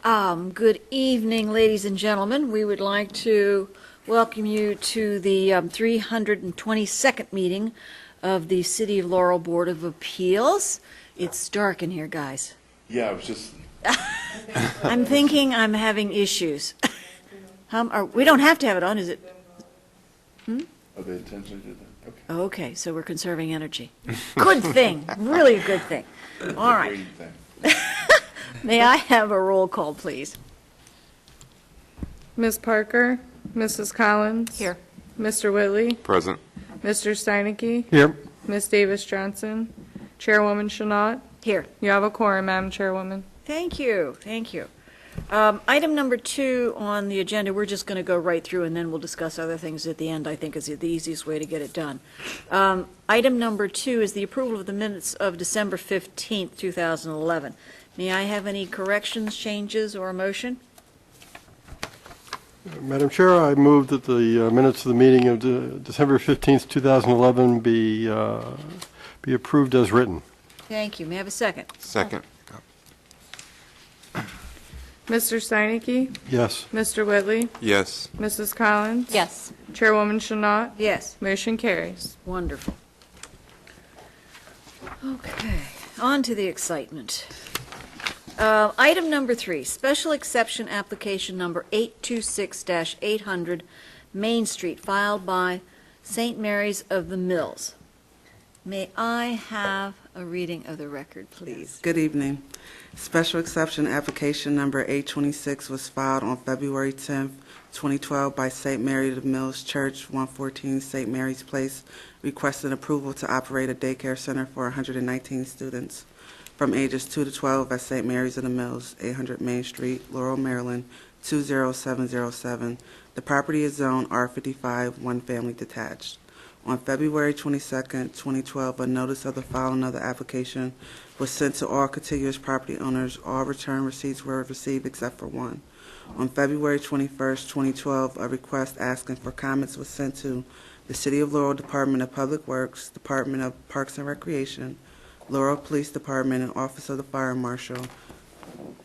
Good evening, ladies and gentlemen. We would like to welcome you to the 322nd meeting of the City of Laurel Board of Appeals. It's dark in here, guys. Yeah, I was just. I'm thinking I'm having issues. We don't have to have it on, is it? Oh, they intentionally did that? Okay. Okay, so we're conserving energy. Good thing, really a good thing. All right. Great thing. May I have a roll call, please? Ms. Parker, Mrs. Collins. Here. Mr. Whitley, Present. Mr. Steinecke, Here. Ms. Davis Johnson, Chairwoman Chanot. Here. You have a quorum, Madam Chairwoman. Thank you, thank you. Item number 2 on the agenda, we're just going to go right through and then we'll discuss other things at the end, I think is the easiest way to get it done. Item number 2 is the approval of the minutes of December 15th, 2011. May I have any corrections, changes, or a motion? Madam Chair, I move that the minutes of the meeting of December 15th, 2011 be approved as written. Thank you. May I have a second? Second. Mr. Steinecke, Yes. Mr. Whitley, Yes. Mrs. Collins. Yes. Chairwoman Chanot. Yes. Motion carries. Wonderful. Okay, on to the excitement. Item number 3, special exception application number 826-800 Main Street, filed by St. Mary's of the Mills. May I have a reading of the record, please? Good evening. Special exception application number 826 was filed on February 10th, 2012 by St. Mary of the Mills Church, 114 St. Mary's Place, requesting approval to operate a daycare center for 119 students from ages 2 to 12 at St. Mary's of the Mills, 800 Main Street, Laurel, Maryland, 20707. The property is zoned R55, one family detached. On February 22nd, 2012, a notice of the filing of the application was sent to all contiguous property owners. All return receipts were received except for one. On February 21st, 2012, a request asking for comments was sent to the City of Laurel Department of Public Works, Department of Parks and Recreation, Laurel Police Department, and Office of the Fire Marshal,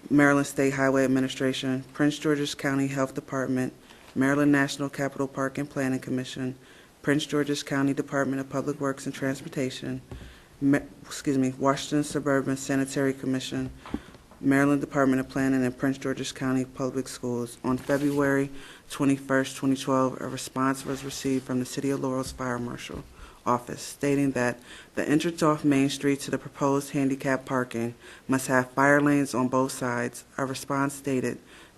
Maryland State Highway Administration, Prince George's County Health Department, Maryland National Capital Park and Planning Commission, Prince George's County Department of Public Works and Transportation, Washington Suburban Sanitary Commission, Maryland Department of Planning, and Prince George's County Public Schools. On February 21st, 2012, a response was received from the City of Laurel's Fire Marshal Office stating that the entrance off Main Street to the proposed handicap parking must have fire lanes on both sides. A response stated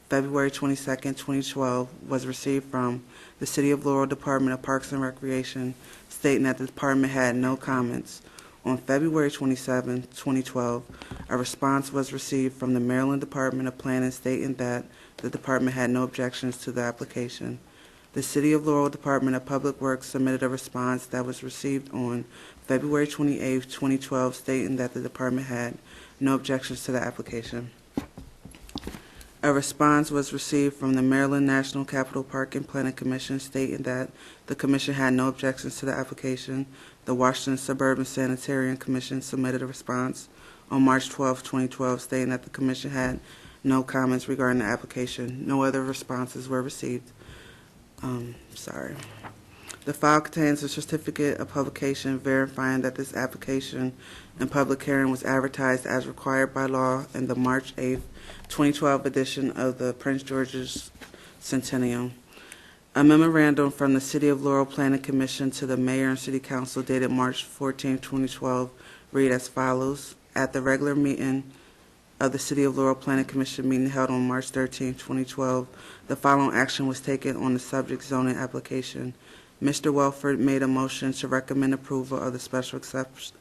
February 22nd, 2012 was received from the City of Laurel Department of Parks and Recreation stating that the department had no comments. On February 27, 2012, a response was received from the Maryland Department of Planning stating that the department had no objections to the application. The City of Laurel Department of Public Works submitted a response that was received on February 28, 2012, stating that the department had no objections to the application. A response was received from the Maryland National Capital Park and Planning Commission stating that the commission had no objections to the application. The Washington Suburban Sanitarian Commission submitted a response on March 12, 2012, stating that the commission had no comments regarding the application. No other responses were received. The file contains a certificate of publication verifying that this application and public hearing was advertised as required by law in the March 8, 2012 edition of the Prince George's Centennial. A memorandum from the City of Laurel Planning Commission to the Mayor and City Council dated March 14, 2012 read as follows. At the regular meeting of the City of Laurel Planning Commission meeting held on March 13, 2012, the following action was taken on the subject zoning application. Mr. Welford made a motion to recommend approval of the special exception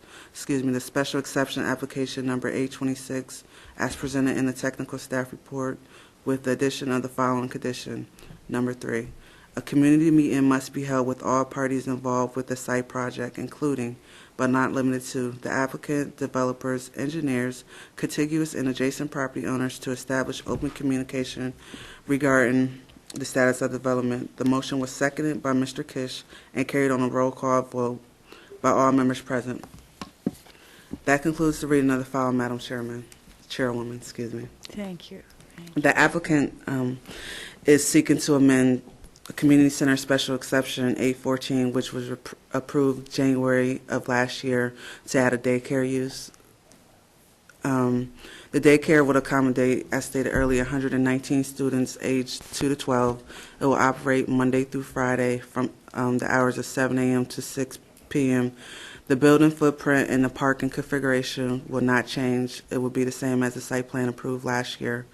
application number 826 as presented in the technical staff report with the addition of the following condition. Number 3, a community meeting must be held with all parties involved with the site project, including, but not limited to, the applicant, developers, engineers, contiguous and adjacent property owners to establish open communication regarding the status of development. The motion was seconded by Mr. Kish and carried on a roll call vote by all members present. That concludes the reading of the file, Madam Chairwoman. Thank you. The applicant is seeking to amend the Community Center Special Exception 814, which was approved January of last year, to add a daycare use. The daycare would accommodate, as stated earlier, 119 students aged 2 to 12. It will operate Monday through Friday from the hours of 7 a.m. to 6 p.m. The building footprint and the parking configuration will not change. It will be the same as the site plan approved last year.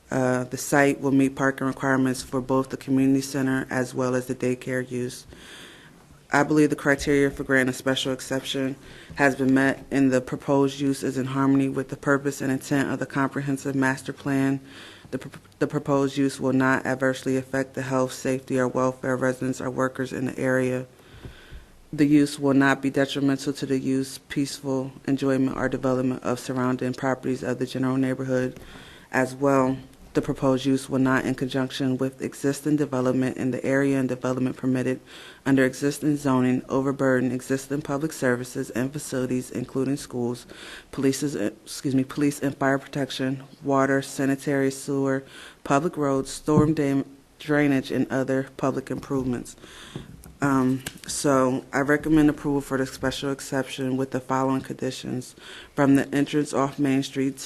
The site will meet parking requirements for both the community center as well as the daycare use. I believe the criteria for granting a special exception has been met, and the proposed use is in harmony with the purpose and intent of the comprehensive master plan. The proposed use will not adversely affect the health, safety, or welfare of residents or workers in the area. The use will not be detrimental to the use, peaceful enjoyment, or development of surrounding properties of the general neighborhood. As well, the proposed use will not, in conjunction with existing development in the area and development permitted under existing zoning, overburden existing public services and facilities, including schools, police and fire protection, water, sanitary, sewer, public roads, storm drainage, and other public improvements. So I recommend approval for the special exception with the following conditions. From the entrance off Main Street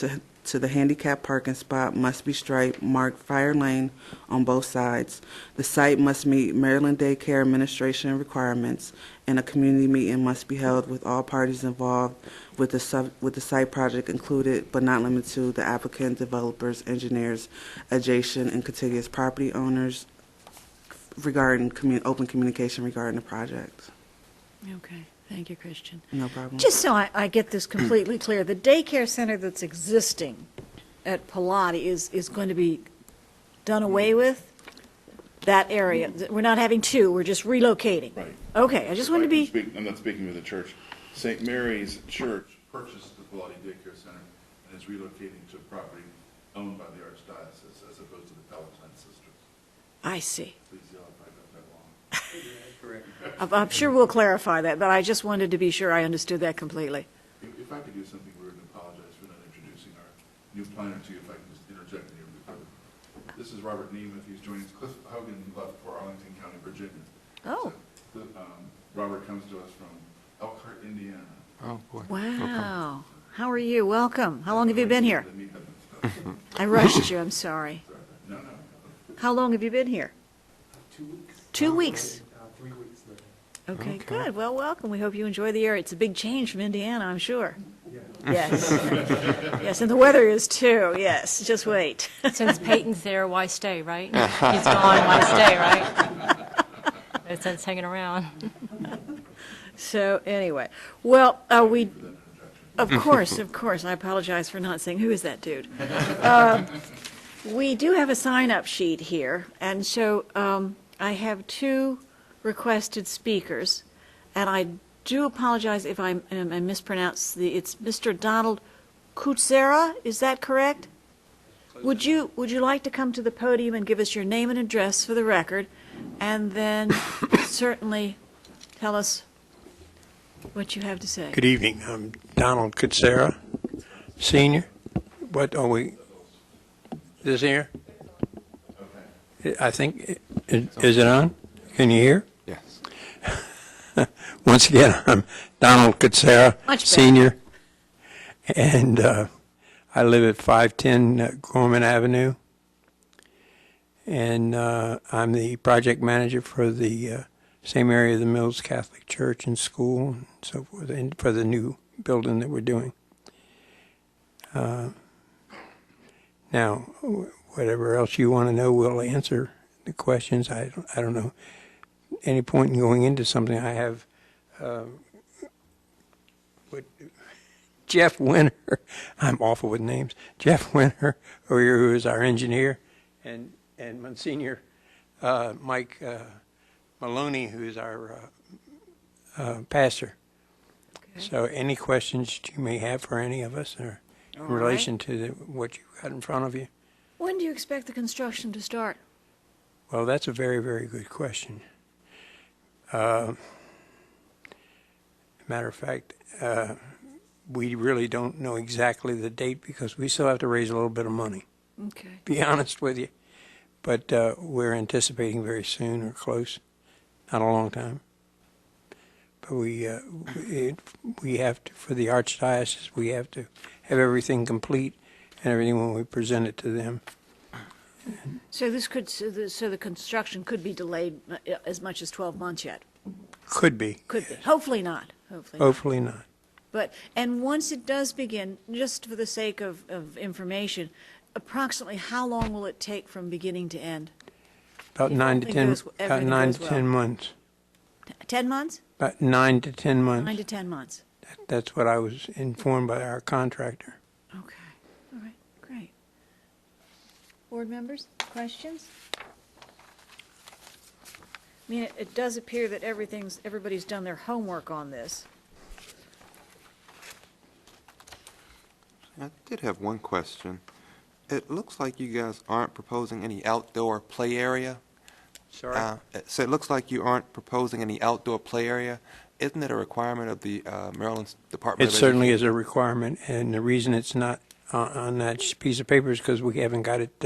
to the handicap parking spot must be striped, marked fire lane on both sides. The site must meet Maryland Daycare Administration requirements, and a community meeting must be held with all parties involved with the site project included, but not limited to, the applicant, developers, engineers, adjacent and contiguous property owners, regarding open communication regarding the project. Okay, thank you, Christian. No problem. Just so I get this completely clear, the daycare center that's existing at Pilati is going to be done away with? That area? We're not having two, we're just relocating? Right. Okay, I just wanted to be, I'm not speaking with the church. St. Mary's Church purchased the Pilati Daycare Center and is relocating to a property owned by the Archdiocese as opposed to the Palatine Sisters. I see. Please yell if I got that wrong. I'm sure we'll clarify that, but I just wanted to be sure I understood that completely. If I could do something rude and apologize for not introducing our new planner to you, if I can just interject here. This is Robert Nemeth. He's joining us. Cliff Hogan left for Arlington County, Virginia. Oh. So, Robert comes to us from Elkhart, Indiana. Oh, boy. Wow. How are you? Welcome. How long have you been here? I rushed you, I'm sorry. No. How long have you been here? 2 weeks. 2 weeks. 3 weeks later. Okay, good. Well, welcome. We hope you enjoy the area. It's a big change from Indiana, I'm sure. Yeah. Yes. Yes, and the weather is too. Yes, just wait. Since Peyton's there, why stay, right? He's gone, why stay, right? No sense hanging around. So anyway, well, we, of course, I apologize for not saying, who is that dude? We do have a sign-up sheet here, and so I have two requested speakers, and I do apologize if I mispronounce it's Mr. Donald Kutsera, is that correct? Would you like to come to the podium and give us your name and address for the record, and then certainly tell us what you have to say? Good evening. I'm Donald Kutsera, Senior. What are we? This here? I think, is it on? Can you hear? Yes. Once again, I'm Donald Kutsera, Much better. Senior, and I live at 510 Gorman Avenue, and I'm the project manager for the same area of the Mills Catholic Church and School and so forth, and for the new building that we're doing. Now, whatever else you want to know, we'll answer the questions. I don't know any point in going into something. I have Jeff Winter. I'm awful with names. Jeff Winter, who is our engineer, and Monsignor Mike Maloney, who is our pastor. Okay. So any questions you may have for any of us or in All relation to what you got in front of you? When do you expect the construction to start? Well, that's a very, very good question. Matter of fact, we really don't know exactly the date because we still have to raise a little bit of money. Okay. be honest with you. But we're anticipating very soon or close, not a long time. But we have to, for the Archdiocese, we have to have everything complete and everything when we present it to them. So the construction could be delayed as much as 12 months yet? Could be. Could be. Hopefully not. Hopefully not. But, and once it does begin, just for the sake of information, approximately how long will it take from beginning to end? About If 9 to everything 10, goes- about everything 9 goes to well. 10 months. 10 months? About 9 to 10 months. 9 to 10 months. That's what I was informed by our contractor. Okay. All right. Great. Board members, questions? I mean, it does appear that everybody's done their homework on this. I did have one question. It looks like you guys aren't proposing any outdoor play area. Sorry? So it looks like you aren't proposing any outdoor play area. Isn't it a requirement of the Maryland Department It of certainly Education? is a requirement, and the reason it's not on that piece of paper is because we haven't got it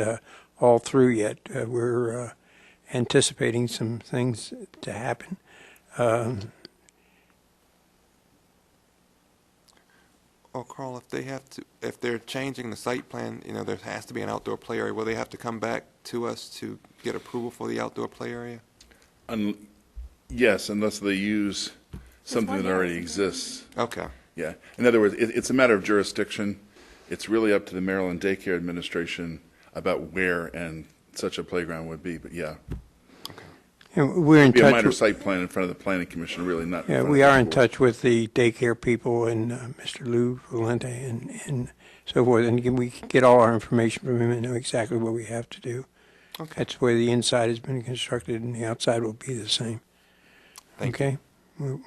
all through yet. We're anticipating some things to happen. Well, Carl, if they're changing the site plan, there has to be an outdoor play area. Will they have to come back to us to get approval for the outdoor play area? Yes, unless they use something one that already area. exists. Okay. Yeah. In other words, it's a matter of jurisdiction. It's really up to the Maryland Daycare Administration about where and such a playground would be. But yeah, And we're in it'd be a touch. minor with- site plan in front of the Planning Commission, really not. in Yeah, front we of are the in board. touch with the daycare people and Mr. Lou Valente and so forth, and again, we can get all our information from him and know exactly what we have to do. Okay. That's the way the inside has been constructed, and the outside will be the same. Thank you. Okay?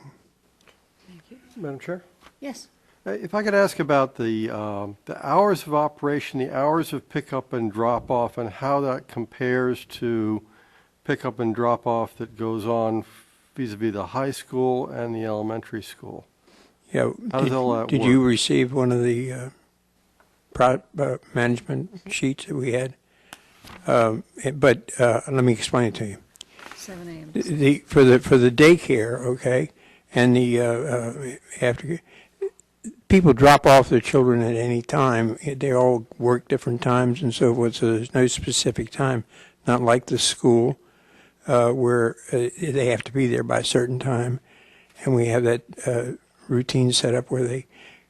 Madam Chair? Yes. If I could ask about the hours of operation, the hours of pickup and drop-off, and how that compares to pickup and drop-off that goes on vis-à-vis the high school and the elementary school. Yeah. How does all that Did you work? receive one of the management sheets that we had? But let me explain it to you. 7 a.m. For the daycare, okay, and the after people drop off their children at any time. They all work different times and so forth, so there's no specific time. Not like the school where they have to be there by a certain time, and we have that routine set up where they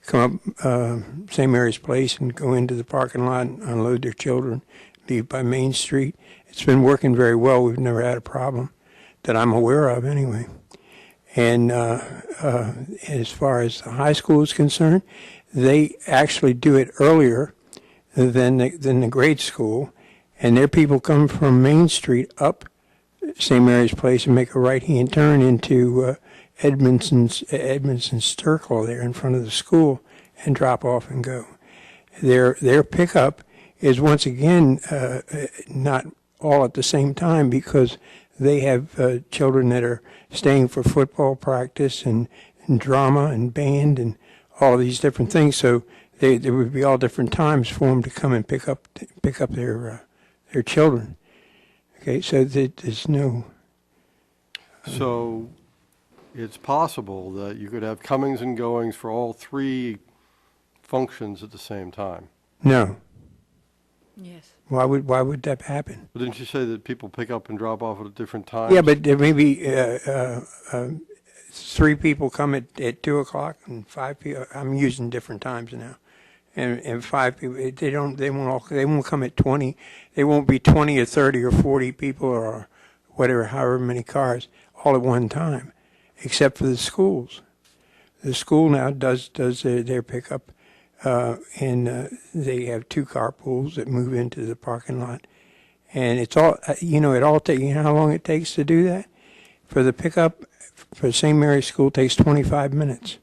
come up St. Mary's Place and go into the parking lot and unload their children, leave by Main Street. It's been working very well. We've never had a problem that I'm aware of anyway. And as far as the high school is concerned, they actually do it earlier than the grade school, and their people come from Main Street up St. Mary's Place and make a right-hand turn into Edmondson's Circle there in front of the school and drop off and go. Their pickup is once again not all at the same time because they have children that are staying for football practice and drama and band and all these different things. So there would be all different times for them to come and pick up their children. Okay, so there's no. So it's possible that you could have comings and goings for all three functions at the same time. No. Yes. Why would that happen? But didn't you say that people pick up and drop off at different times? Yeah, but there may be 3 people come at 2 o'clock and 5 people. I'm using different times now, and 5 people. They won't come at 20. They won't be 20 or 30 or 40 people or whatever, however many cars all at one time, except for the schools. The school now does their pickup. And they have 2 carpools that move into the parking lot, and it's all you know how long it takes to do that. For the pickup for St. Mary's School takes 25 minutes.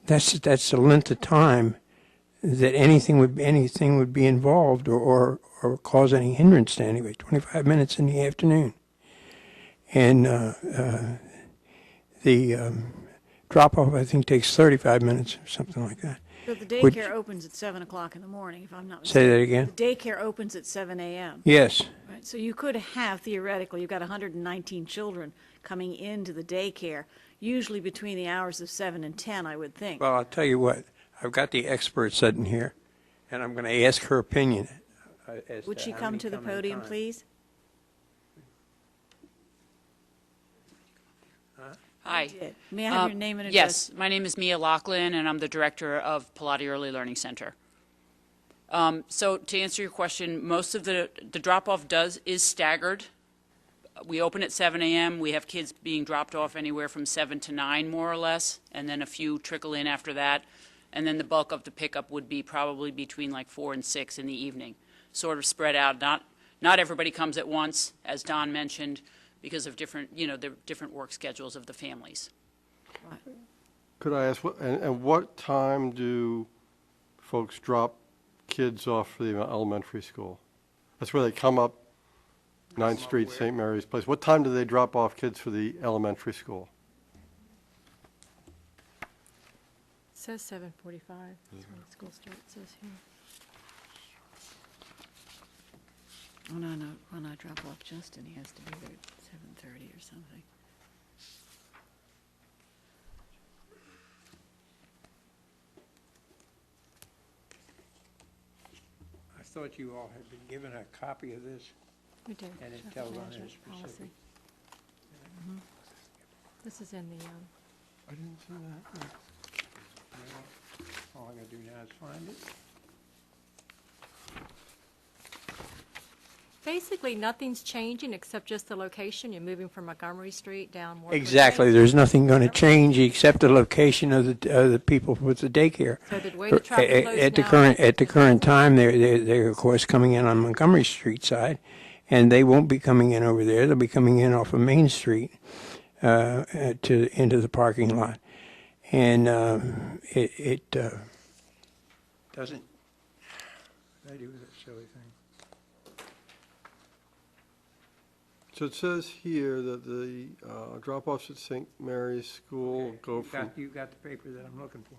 That's the length of time that anything would be involved or cause any hindrance to anyway. 25 minutes in the afternoon, and the drop off I think takes 35 minutes or something like that. So the which- daycare opens at 7 o'clock in the morning, if I'm not Say mistaken. that again? The daycare opens at 7 a.m. Yes. Right, so you could have, theoretically, you've got 119 children coming into the daycare, usually between the hours of 7 and 10, I would think. Well, I'll tell you what. I've got the expert sitting here, and I'm going to ask her opinion. As Would to she how come many to the at a podium, time. please? Hi. May I have your name and address? Yes, my name is Mia Lachlan, and I'm the director of Pilati Early Learning Center. So to answer your question, most of the drop-off is staggered. We open at 7 a.m. We have kids being dropped off anywhere from 7 to 9, more or less, and then a few trickle in after that. And then the bulk of the pickup would be probably between like 4 and 6 in the evening, sort of spread out. Not everybody comes at once, as Don mentioned, because of different, the different work schedules of the families. Could I ask, and what time do folks drop kids off for the elementary school? That's where they come up 9th Street, St. Mary's Place. What time do they drop off kids for the elementary school? It says 7:45. That's when school starts, it says here. Oh, no, when I drop off Justin, he has to be there at 7:30 or something. I thought you all had been given a copy of this, We do. and it Traffic tells on management it policy. specific. This is in the, I didn't see that. All I gotta do now is find it. basically, nothing's changing except just the location. You're moving from Montgomery Street down more. Exactly. There's nothing going to change except the location of the people with the daycare. So the way the traffic flows At the now- current time, they're of course coming in on Montgomery Street side, and they won't be coming in over there. They'll be coming in off of Main Street into the parking lot, and it doesn't. What did I do with that silly thing? So it says here that the drop-offs at St. Mary's School go from, You got the paper that I'm looking for.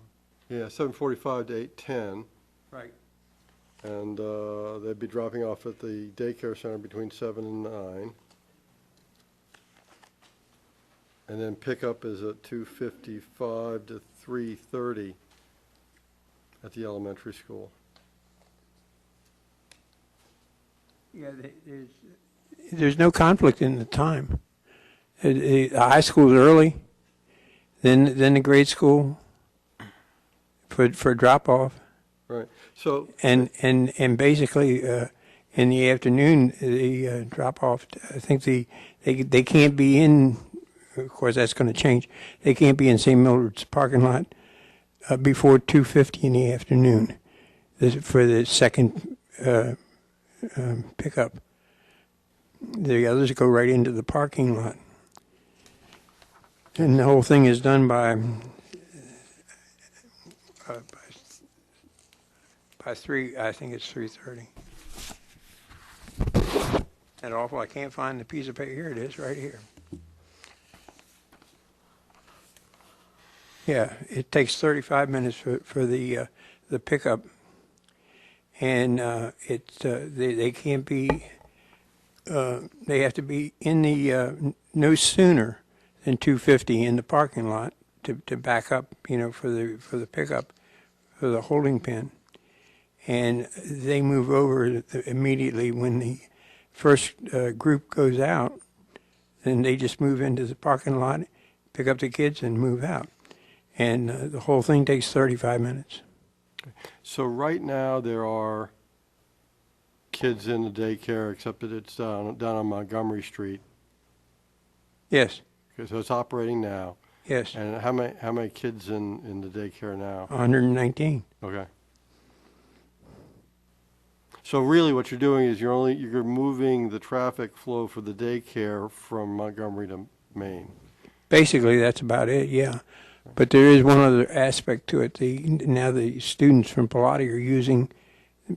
yeah, 7:45 to 8:10. Right. And they'd be dropping off at the daycare center between 7 and 9. And then pickup is at 2:55 to 3:30 at the elementary school. Yeah, there's no conflict in the time. The high school's early, then the grade school for drop off, Right. So, and basically in the afternoon the drop off. I think they can't be in. Of course, that's going to change. They can't be in St. Mildred's parking lot before 2:50 in the afternoon for the second pickup. The others go right into the parking lot. And the whole thing is done by 3, I think it's 3:30. And awful, I can't find the piece of paper. Here it is, right here. Yeah, it takes 35 minutes for the pickup. And they can't be, they have to be in the, no sooner than 2:50 in the parking lot to back up, for the pickup, for the holding pen. And they move over immediately when the first group goes out. Then they just move into the parking lot, pick up the kids, and move out. And the whole thing takes 35 minutes. so right now there are kids in the daycare, except that it's down on Montgomery Street. Yes, Okay, so it's operating now. yes, And how many kids in the daycare now? 119. Okay. So really what you're doing is you're moving the traffic flow for the daycare from Montgomery to Maine. Basically, that's about it, yeah. But there is one other aspect to it. Now the students from Pilati are using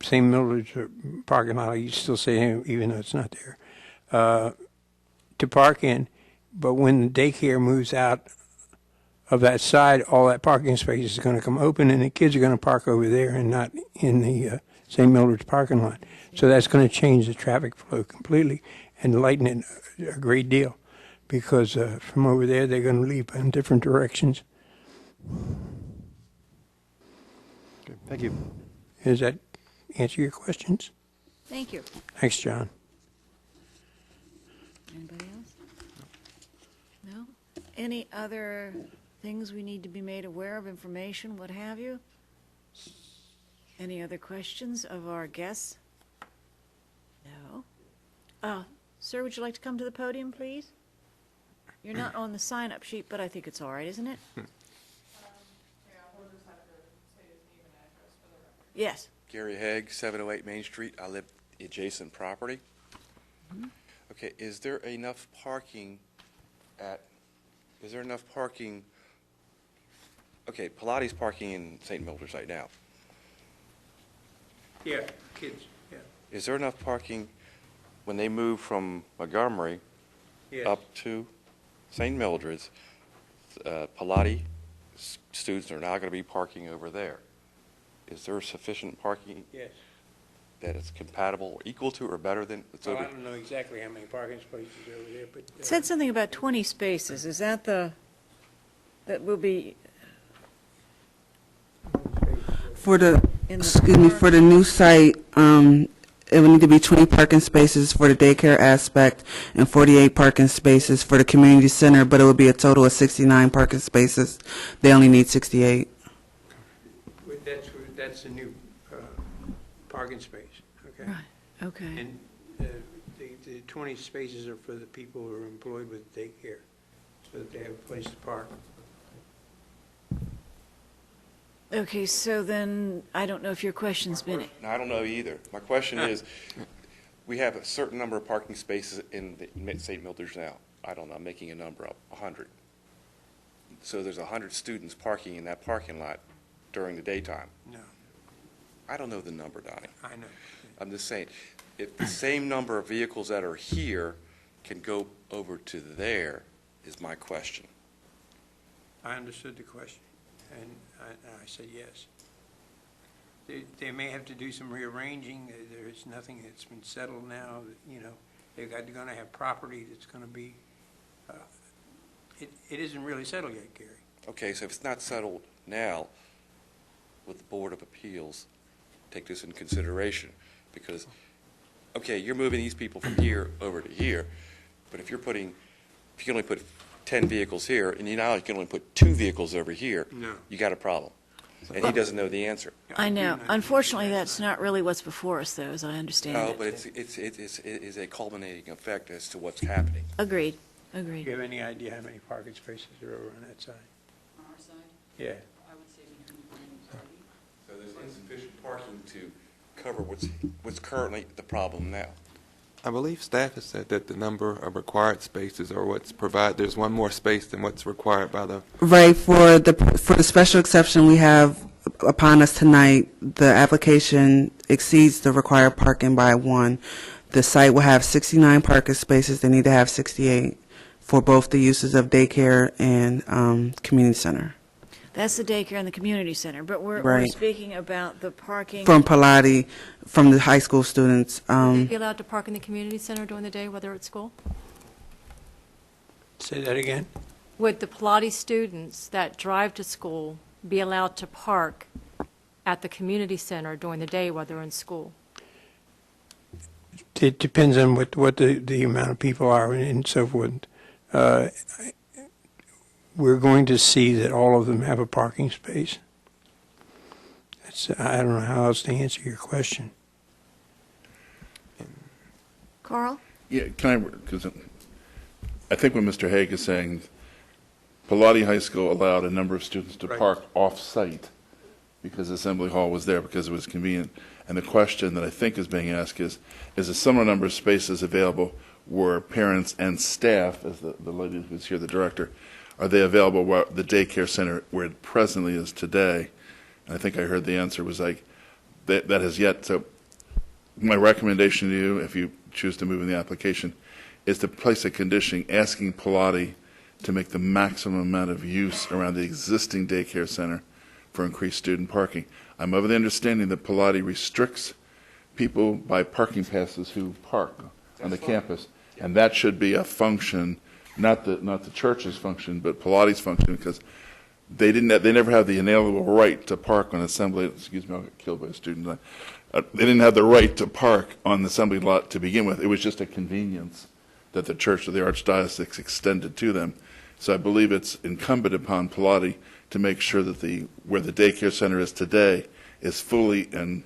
St. Mildred's parking lot, you still say, even though it's not there, to park in. But when the daycare moves out of that side, all that parking space is going to come open, and the kids are going to park over there and not in the St. Mildred's parking lot. So that's going to change the traffic flow completely and lighten it a great deal, because from over there, they're going to leave in different directions. Okay, thank you. Does that answer your questions? Thank you. Thanks, John. Anybody else? No? Any other things we need to be made aware of, information, what have you? Any other questions of our guests? No? Sir, would you like to come to the podium, please? You're not on the sign-up sheet, but I think it's all right, isn't it? Yes. Gary Haig, 708 Main Street. I live adjacent property. Okay, is there enough parking okay, Pilates parking in St. Mildred's right now. Yeah, kids, yeah. Is there enough parking when they move from Montgomery Yes. up to St. Mildred's? Pilates students are now going to be parking over there. Is there sufficient parking Yes. that is compatible, or equal to, or better than? Well, I don't know exactly how many parking spaces are over there, but. It said something about 20 spaces. Is that that will be For the, in the excuse me, for the new site, it would need to be 20 parking spaces for the daycare aspect and 48 parking spaces for the community center, but it would be a total of 69 parking spaces. They only need 68. That's a new parking space, okay? Right, okay. And the 20 spaces are for the people who are employed with daycare, so that they have a place to park. Okay, so then, I don't know if your question's been, No, I don't know either. My question is, we have a certain number of parking spaces in St. Mildred's now. I don't know, I'm making a number up, 100. So there's 100 students parking in that parking lot during the daytime. No, I don't know the number, Donnie. I know. I'm just saying, if the same number of vehicles that are here can go over to there, is my question. I understood the question, and I said yes. They may have to do some rearranging. There's nothing that's been settled now. They're going to have property that's going to be, it isn't really settled yet, Gary. Okay, so if it's not settled now, with the Board of Appeals, take this into consideration, because, okay, you're moving these people from here over to here, but if you can only put 10 vehicles here, and now you can only put 2 vehicles over here, No. you got a problem. And he doesn't know the answer. I know. do not Unfortunately, think that's not really what's before us, though, as I understand No, it. but it is a culminating effect as to what's happening. Agreed, Do agreed. you have any idea how many parking spaces are over on that side? On our side, Yeah. I would say between 20 and 30. So there's insufficient parking to cover what's currently the problem now. I believe staff has said that the number of required spaces are what's provided. There's one more space than what's required by the. Right, for the special exception we have upon us tonight, the application exceeds the required parking by 1. The site will have 69 parking spaces. They need to have 68 for both the uses of daycare and community center. That's the daycare and the community center, but we're Right. speaking about the parking. From Pilates, from the high school students. Would they be allowed to park in the community center during the day, whether at school? Say that again? Would the Pilates students that drive to school be allowed to park at the community center during the day while they're in school? It depends on what the amount of people are and so forth. We're going to see that all of them have a parking space. I don't know how else to answer your question. Carl? Yeah, because I think what Mr. Haig is saying, Pilates High School allowed a number of students to Right. park off-site because Assembly Hall was there because it was convenient. And the question that I think is being asked is a similar number of spaces available where parents and staff, as the lady who's here, the director, are they available where the daycare center where it presently is today? And I think I heard the answer was like, that has yet. So my recommendation to you, if you choose to move in the application, is to place a condition asking Pilates to make the maximum amount of use around the existing daycare center for increased student parking. I'm of the understanding that Pilati restricts people by parking passes who park on the campus, and that should be a function, not the church's function, but Pilati's function, because they never have the inalienable right to park on assembly. Excuse me, I'll get killed by a student. They didn't have the right to park on the assembly lot to begin with. It was just a convenience that the church of the archdiocese extended to them. So I believe it's incumbent upon Pilati to make sure that where the daycare center is today is fully and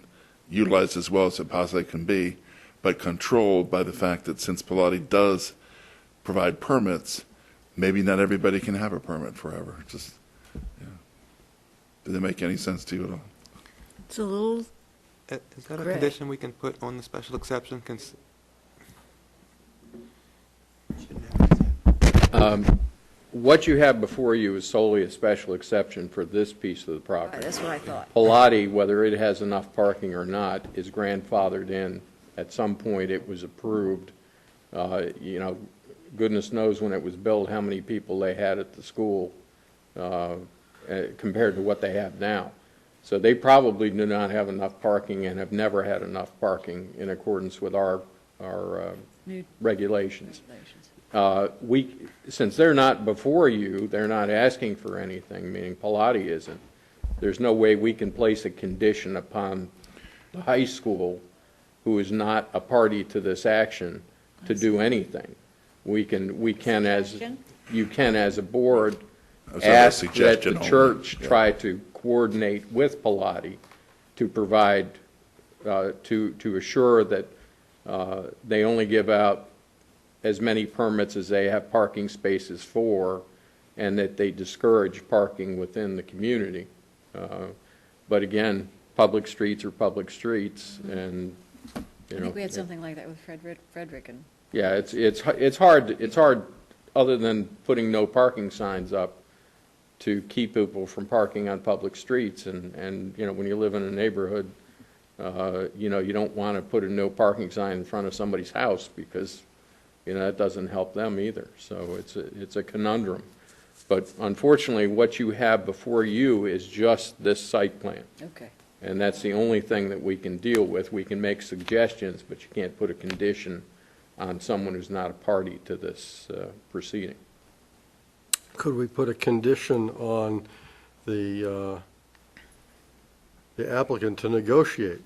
utilized as well as it possibly can be, but controlled by the fact that since Pilati does provide permits, maybe not everybody can have a permit forever. Just, yeah. Did that make any sense to you at all? It's a little, Is that a Gray. condition we can put on the special exception? What you have before you is solely a special exception for this piece of the property. that's what I thought. Pilati, whether it has enough parking or not, is grandfathered in. At some point, it was approved. Goodness knows when it was built how many people they had at the school compared to what they have now. So they probably do not have enough parking and have never had enough parking in accordance with our New regulations. regulations. Since they're not before you, they're not asking for anything, meaning Pilati isn't. There's no way we can place a condition upon the high school, who is not a party to this action, to do anything. You can as a board I was under ask that suggestion the only. church Yeah. try to coordinate with Pilati to provide, to assure that they only give out as many permits as they have parking spaces for, and that they discourage parking within the community. But again, public streets are public streets, and, I think we had something like that with Frederick and. yeah, it's hard, other than putting no parking signs up, to keep people from parking on public streets. And when you live in a neighborhood, you don't want to put a no parking sign in front of somebody's house, because, that doesn't help them either. So it's a conundrum. But unfortunately, what you have before you is just this site plan. Okay. And that's the only thing that we can deal with. We can make suggestions, but you can't put a condition on someone who's not a party to this proceeding. Could we put a condition on the applicant to negotiate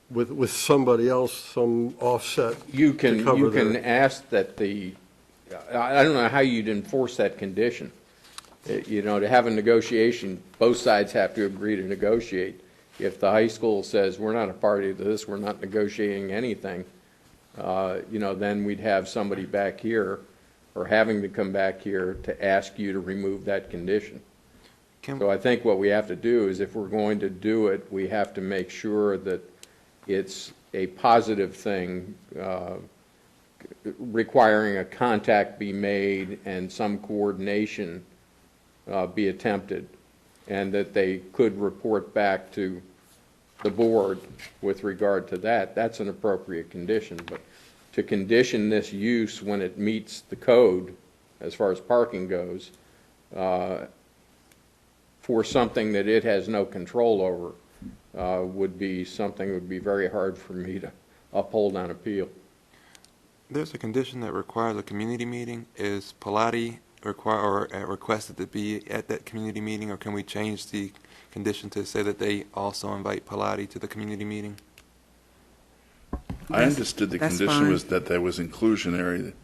with somebody else, some offset You to can cover their... ask that I don't know how you'd enforce that condition. To have a negotiation, both sides have to agree to negotiate. If the high school says, we're not a party to this, we're not negotiating anything, then we'd have somebody back here, or having to come back here to ask you to remove that condition. So I think what we have to do is, if we're going to do it, we have to make sure that it's a positive thing, requiring a contact be made and some coordination be attempted, and that they could report back to the board with regard to that. That's an appropriate condition. But to condition this use when it meets the code, as far as parking goes, for something that it has no control over, would be something that would be very hard for me to uphold on appeal. There's a condition that requires a community meeting. Is Pilati requested to be at that community meeting, or can we change the condition to say that they also invite Pilati to the community meeting? I understood the That's condition fine. was that there was inclusionary.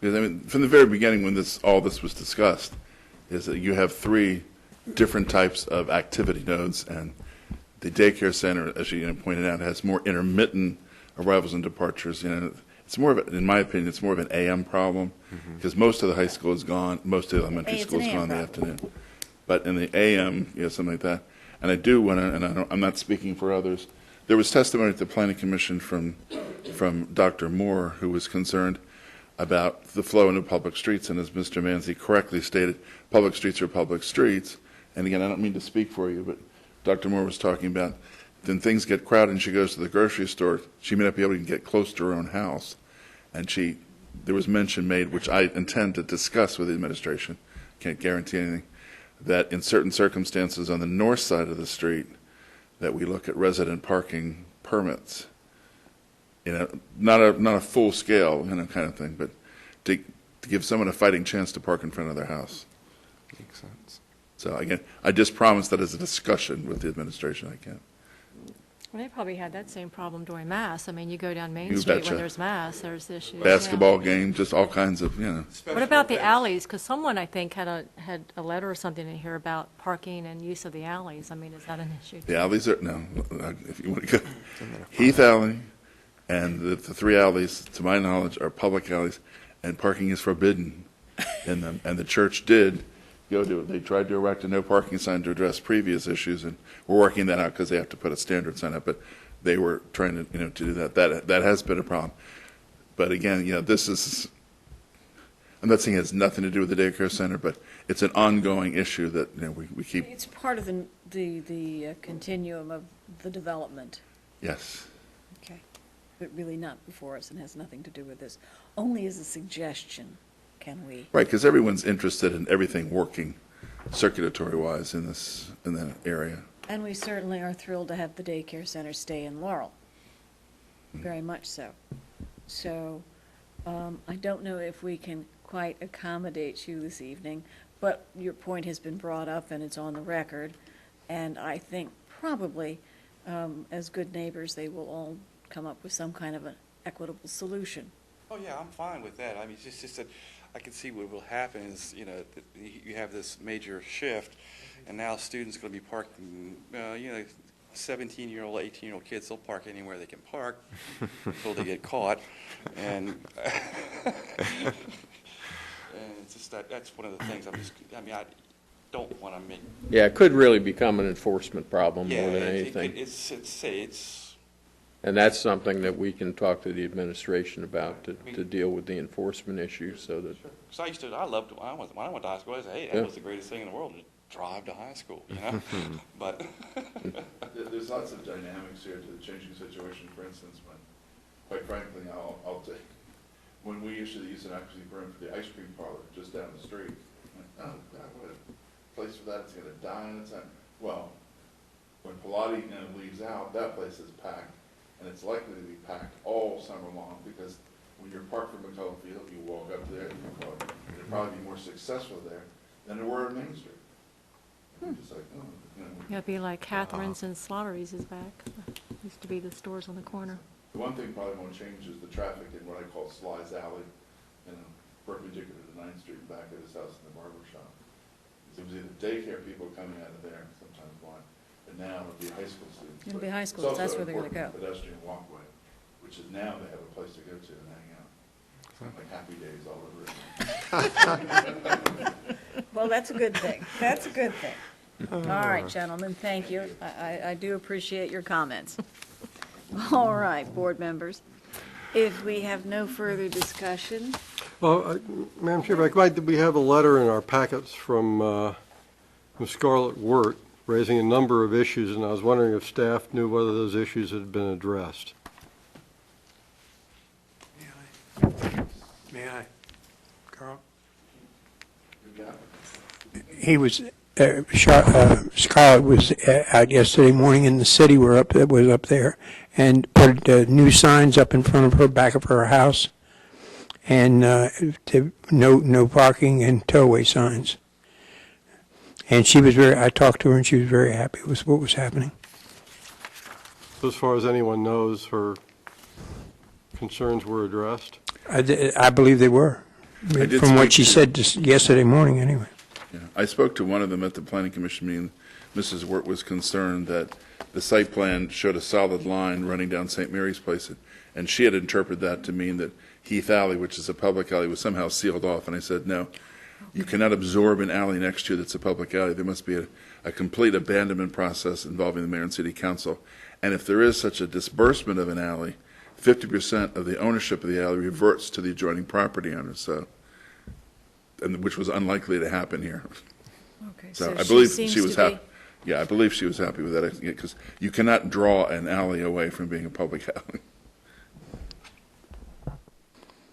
Because, from the very beginning, when all this was discussed, is that you have 3 different types of activity nodes, and the daycare center, as you pointed out, has more intermittent arrivals and departures. It's more of, in my opinion, it's more of an AM problem, because most of the high school is gone, most of the elementary It's school an is AM gone in the problem. afternoon. But in the AM, something like that. And I do want to, and I'm not speaking for others, there was testimony at the Planning Commission from Dr. Moore, who was concerned about the flow into public streets, and as Mr. Manzi correctly stated, public streets are public streets. And again, I don't mean to speak for you, but Dr. Moore was talking about then things get crowded and she goes to the grocery store, she may not be able to get close to her own house. And she there was mention made, which I intend to discuss with the administration, can't guarantee anything, that in certain circumstances on the north side of the street, that we look at resident parking permits. Not a full scale, kind of thing, but to give someone a fighting chance to park in front of their house. Makes sense. So again, I just promised that as a discussion with the administration, I can. Well, they probably had that same problem during Mass. I mean, you go down Main You Street betcha. when there's Mass, there's issues. Basketball game, just all kinds of, What about the alleys? Because someone, I think, had a letter or something in here about parking and use of the alleys. I mean, is that an issue? The alleys are, no, if you want to go, Heath Alley and the three alleys, to my knowledge, are public alleys, and parking is forbidden in them. And the church did go to it. They tried to erect a no parking sign to address previous issues, and we're working that out because they have to put a standard sign up, but they were trying to, to do that. That has been a problem. But again, this is, I'm not saying it has nothing to do with the daycare center, but it's an ongoing issue that, we keep, It's part of the continuum of the development. yes. Okay. But really not before us and has nothing to do with this. Only as a suggestion can we. Right, because everyone's interested in everything working circulatory-wise in that area. And we certainly are thrilled to have the daycare center stay in Laurel. Very much so. So I don't know if we can quite accommodate you this evening, but your point has been brought up and it's on the record. And I think probably, as good neighbors, they will all come up with some kind of an equitable solution. Oh, yeah, I'm fine with that. I mean, it's just that I can see what will happen is, that you have this major shift, and now students are going to be parking, 17-year-old, 18-year-old kids, they'll park anywhere they can park until they get caught. And it's just that's one of the things I don't want to make. Yeah, it could really become an enforcement problem Yeah, more than it- anything. it's And that's something that we can talk to the administration about to deal with the enforcement issue so that, because I loved when I went to high school. I said, hey, that Yeah. was the greatest thing in the world, to drive to high school, But There's lots of dynamics here to the changing situation. For instance, quite frankly, I'll take, when we issued the use and occupancy permit for the ice cream parlor just down the street, oh, God, what a place for that, it's going to die in its own. Well, when Pilates leaves out, that place is packed, and it's likely to be packed all summer long, because when you're parked from McCullough Field, you walk up there, you'll probably be more successful there than there were on Main Street. Just like, It'd be like Catherine's and Slattery's is back. Used to be the stores on the corner. The one thing probably won't change is the traffic in what I call Sly's Alley, perpendicular to 9th Street and back of his house in the barber shop. It was either daycare people coming out of there, sometimes blind, but now it'll be high school students. It'll be high It's schools, also that's an where they're gonna important go. Pedestrian walkway, which is now they have a place to go to and hang out. Like Happy Days all over again. Well, that's a good thing. That's a good thing. All right, gentlemen, thank you. I do appreciate your comments. All right, board members, if we have no further discussion, Well, Madam Chair, we have a letter in our packets from Scarlett Wirt raising a number of issues, and I was wondering if staff knew whether those issues had been addressed. May I? Carl? You got it. He was, Scarlett was out yesterday morning in the city, was up there, and put new signs up in front of her, back of her house, and no parking and towaway signs. And I talked to her, and she was very happy with what was happening. So as far as anyone knows, her concerns were addressed? I believe they were, I did from what speak she to- said yesterday morning, anyway. Yeah. I spoke to one of them at the planning commission meeting. Mrs. Wirt was concerned that the site plan showed a solid line running down St. Mary's Place, and she had interpreted that to mean that Heath Alley, which is a public alley, was somehow sealed off. And I said, no, you cannot absorb an alley next to you that's a public alley. There must be a complete abandonment process involving the mayor and city council. And if there is such a disbursement of an alley, 50% of the ownership of the alley reverts to the adjoining property owner, which was unlikely to happen here. okay, So so I believe seems she was to be- happy. Yeah, I believe she was happy with that, because you cannot draw an alley away from being a public alley.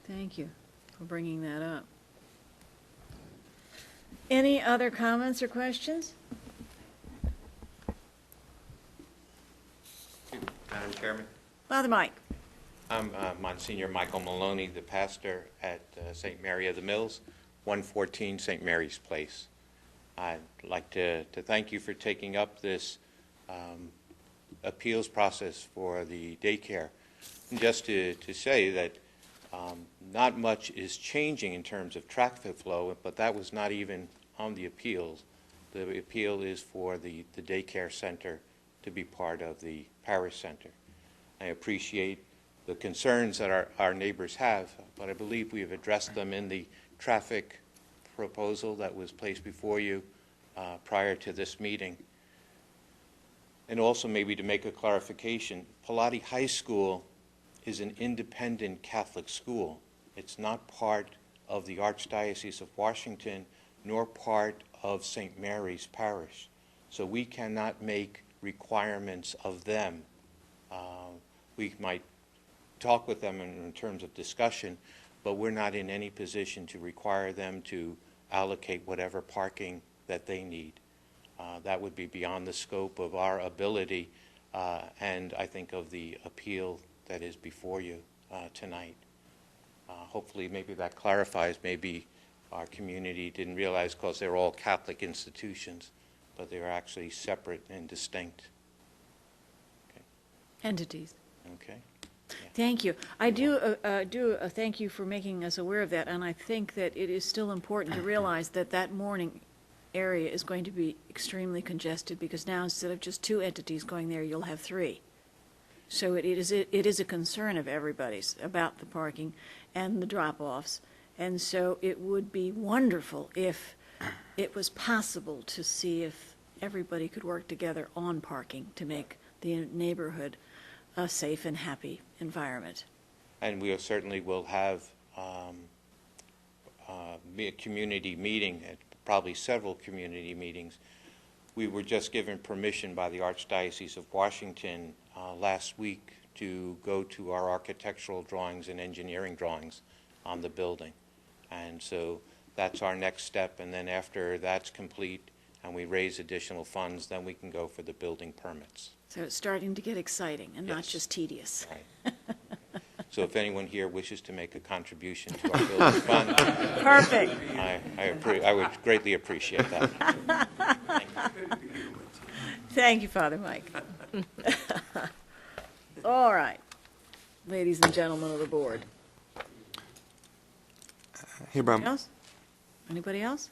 Thank you. for bringing that up. Any other comments or questions? Madam Chairman, Father Mike? I'm Monsignor Michael Maloney, the pastor at St. Mary of the Mills, 114 St. Mary's Place. I'd like to thank you for taking up this appeals process for the daycare. And just to say that not much is changing in terms of traffic flow, but that was not even on the appeals. The appeal is for the daycare center to be part of the parish center. I appreciate the concerns that our neighbors have, but I believe we have addressed them in the traffic proposal that was placed before you prior to this meeting. And also maybe to make a clarification, Pilati High School is an independent Catholic school. It's not part of the Archdiocese of Washington nor part of St. Mary's Parish. So we cannot make requirements of them. We might talk with them in terms of discussion, but we're not in any position to require them to allocate whatever parking that they need. That would be beyond the scope of our ability, and I think of the appeal that is before you tonight. Hopefully maybe that clarifies. Maybe our community didn't realize because they're all Catholic institutions, but they're actually separate and distinct. Okay. Entities. Okay. Thank you. I do thank you for making us aware of that, and I think that it is still important to realize that that morning area is going to be extremely congested, because now instead of just 2 entities going there, you'll have 3. So it is a concern of everybody's about the parking and the drop-offs, and so it would be wonderful if it was possible to see if everybody could work together on parking to make the neighborhood a safe and happy environment. And we certainly will have a community meeting, probably several community meetings. We were just given permission by the Archdiocese of Washington last week to go to our architectural drawings and engineering drawings on the building. And so that's our next step, and then after that's complete and we raise additional funds, then we can go for the building permits. So it's starting to get exciting and not Yes. just tedious. Right. So if anyone here wishes to make a contribution to our building fund, Perfect. I would greatly appreciate that. Thank you, Father Mike. All right, ladies and gentlemen of the board. Hereby, Anything else? Anybody else?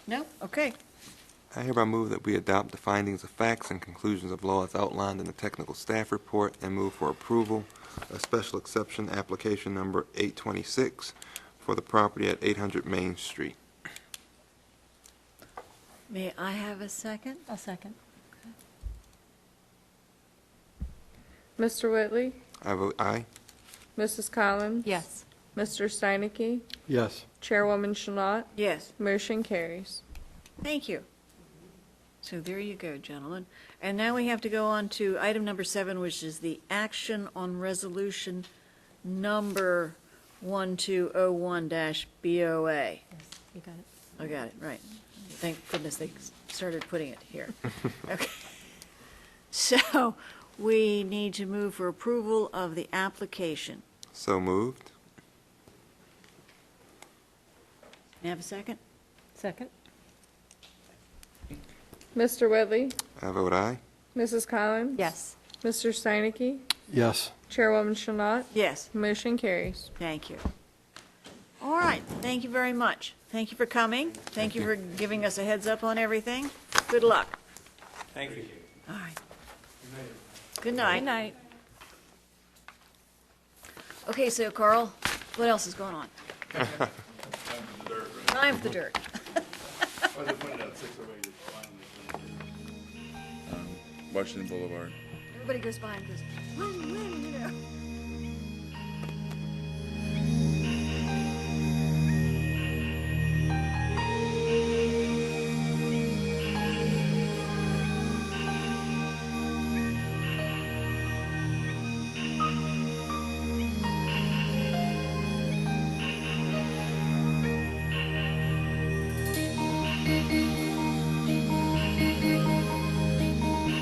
No? Okay. I hereby move that we adopt the findings of facts and conclusions of law as outlined in the technical staff report and move for approval of special exception application number 826 for the property at 800 Main Street. May I have a second? A second. Mr. Whitley? I vote aye. Mrs. Collins? Yes. Mr. Steinecke? Yes. Chairwoman Chanot? Yes. Motion carries. Thank you. So there you go, gentlemen. And now we have to go on to item number 7, which is the action on resolution number 1201-BOA. Yes, you got it. I got it, right. Thank goodness they started putting it here. Okay. So we need to move for approval of the application. So moved. May I have a second? Second? Mr. Whitley? I vote aye. Mrs. Collins? Yes. Mr. Steinecke? Yes. Chairwoman Chanot? Yes. Motion carries. Thank you. All right, thank you very much. Thank you for coming. Thank you for giving us a heads up on everything. Good luck. Thank you. All right. Good night. Good night. Okay, so Carl, what else is going on? Time for the dirt. Washington Boulevard. Everybody goes by and goes, when, you know.